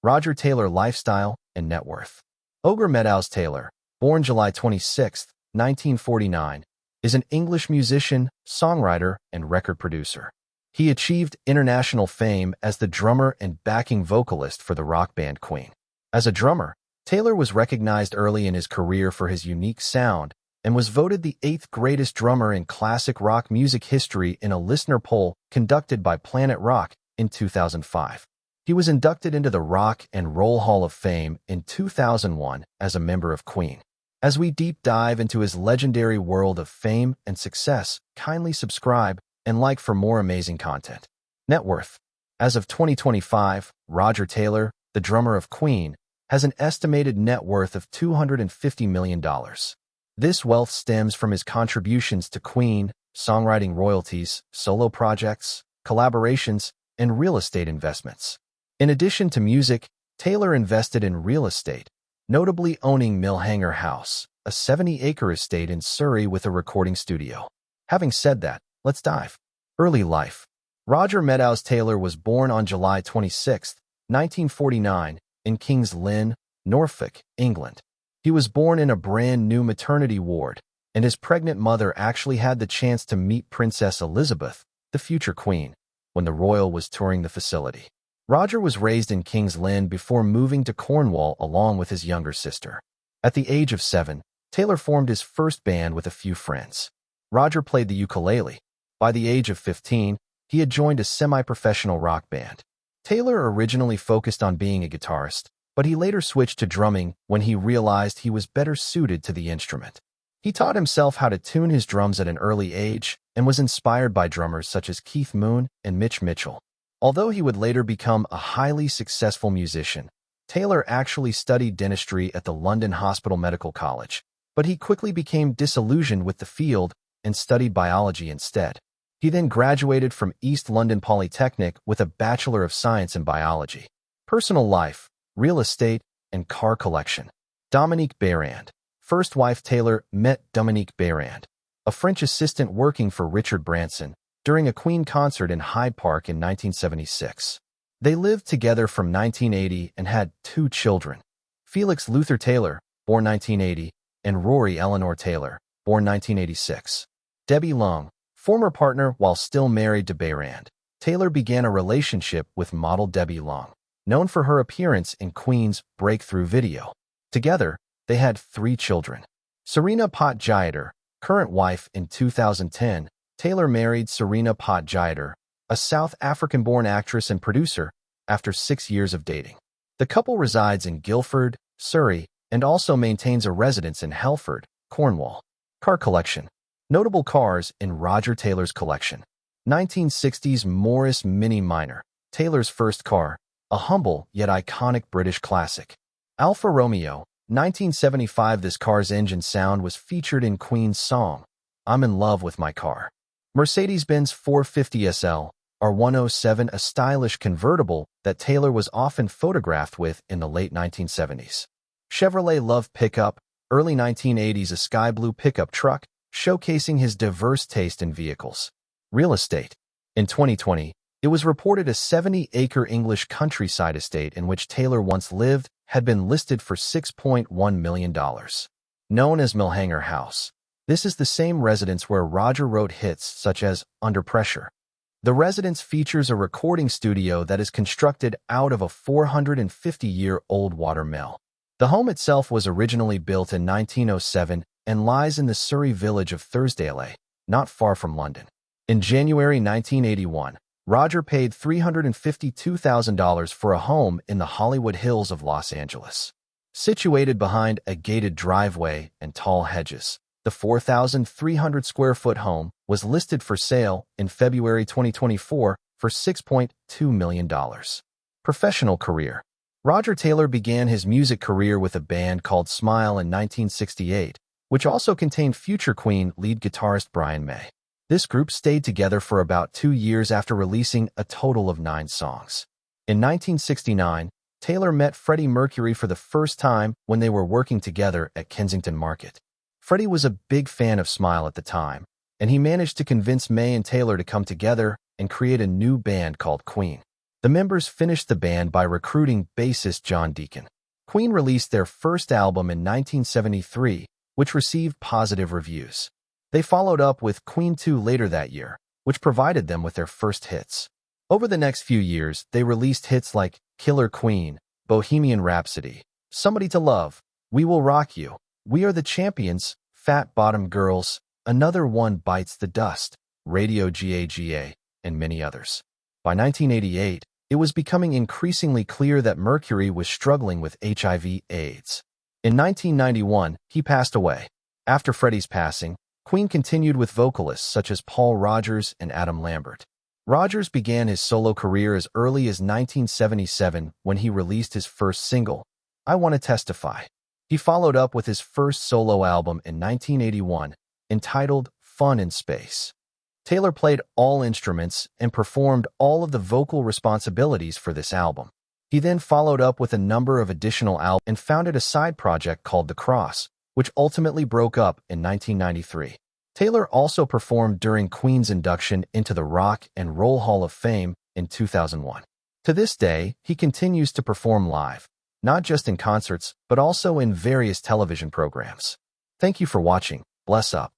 Roger Taylor lifestyle and net worth. Roger Meadows Taylor, born July 26, 1949, is an English musician, songwriter, and record producer. He achieved international fame as the drummer and backing vocalist for the rock band Queen. As a drummer, Taylor was recognized early in his career for his unique sound and was voted the 8th greatest drummer in classic rock music history in a listener poll conducted by Planet Rock in 2005. He was inducted into the Rock and Roll Hall of Fame in 2001 as a member of Queen. As we deep dive into his legendary world of fame and success, kindly subscribe and like for more amazing content. Net worth. As of 2025, Roger Taylor, the drummer of Queen, has an estimated net worth of $250 million. This wealth stems from his contributions to Queen, songwriting royalties, solo projects, collaborations, and real estate investments. In addition to music, Taylor invested in real estate, notably owning Millhanger House, a 70-acre estate in Surrey with a recording studio. Having said that, let's dive. Early life. Roger Meadows Taylor was born on July 26, 1949, in King's Lynn, Norfolk, England. He was born in a brand new maternity ward, and his pregnant mother actually had the chance to meet Princess Elizabeth, the future queen, when the royal was touring the facility. Roger was raised in King's Lynn before moving to Cornwall along with his younger sister. At the age of 7, Taylor formed his first band with a few friends. Roger played the ukulele. By the age of 15, he had joined a semi-professional rock band. Taylor originally focused on being a guitarist, but he later switched to drumming when he realized he was better suited to the instrument. He taught himself how to tune his drums at an early age and was inspired by drummers such as Keith Moon and Mitch Mitchell. Although he would later become a highly successful musician, Taylor actually studied dentistry at the London Hospital Medical College, but he quickly became disillusioned with the field and studied biology instead. He then graduated from East London Polytechnic with a Bachelor of Science in Biology. Personal life, real estate, and car collection. Dominique Beyrand. First wife Taylor met Dominique Beyrand, a French assistant working for Richard Branson, during a Queen concert in Hyde Park in 1976. They lived together from 1980 and had 2 children, Felix Luther Taylor, born 1980, and Rory Eleanor Taylor, born 1986. Debbie Long, former partner while still married to Beyrand. Taylor began a relationship with model Debbie Long, known for her appearance in Queen's Breakthru video. Together, they had 3 children. Serena Pot-Jaider, current wife in 2010, Taylor married Serena Pot-Jaider, a South African-born actress and producer, after 6 years of dating. The couple resides in Guildford, Surrey, and also maintains a residence in Helford, Cornwall. Car collection. Notable cars in Roger Taylor's collection. 1960s Morris Mini Minor, Taylor's first car, a humble yet iconic British classic. Alfa Romeo, 1975. This car's engine sound was featured in Queen's song, I'm in Love with My Car. Mercedes-Benz 450 SL, R107, a stylish convertible that Taylor was often photographed with in the late 1970s. Chevrolet Love Pickup, early 1980s, a sky blue pickup truck, showcasing his diverse taste in vehicles. Real estate. In 2020, it was reported a 70-acre English countryside estate in which Taylor once lived had been listed for $6.1 million. Known as Millhanger House, this is the same residence where Roger wrote hits such as Under Pressure. The residence features a recording studio that is constructed out of a 450-year-old watermill. The home itself was originally built in 1907 and lies in the Surrey village of Thursdale, not far from London. In January 1981, Roger paid $352,000 for a home in the Hollywood Hills of Los Angeles. Situated behind a gated driveway and tall hedges, the 4,300-square-foot home was listed for sale in February 2024 for $6.2 million. Professional career. Roger Taylor began his music career with a band called Smile in 1968, which also contained future Queen lead guitarist Brian May. This group stayed together for about 2 years after releasing a total of 9 songs. In 1969, Taylor met Freddie Mercury for the first time when they were working together at Kensington Market. Freddie was a big fan of Smile at the time, and he managed to convince May and Taylor to come together and create a new band called Queen. The members finished the band by recruiting bassist John Deacon. Queen released their first album in 1973, which received positive reviews. They followed up with Queen 2 later that year, which provided them with their first hits. Over the next few years, they released hits like Killer Queen, Bohemian Rhapsody, Somebody to Love, We Will Rock You, We Are the Champions, Fat Bottom Girls, Another One Bites the Dust, Radio Gaga, and many others. By 1988, it was becoming increasingly clear that Mercury was struggling with HIV/AIDS. In 1991, he passed away. After Freddie's passing, Queen continued with vocalists such as Paul Rodgers and Adam Lambert. Rodgers began his solo career as early as 1977 when he released his first single, I Wanna Testify. He followed up with his first solo album in 1981, entitled Fun in Space. Taylor played all instruments and performed all of the vocal responsibilities for this album. He then followed up with a number of additional albums and founded a side project called The Cross, which ultimately broke up in 1993. Taylor also performed during Queen's induction into the Rock and Roll Hall of Fame in 2001. To this day, he continues to perform live, not just in concerts, but also in various television programs. Thank you for watching. Bless up.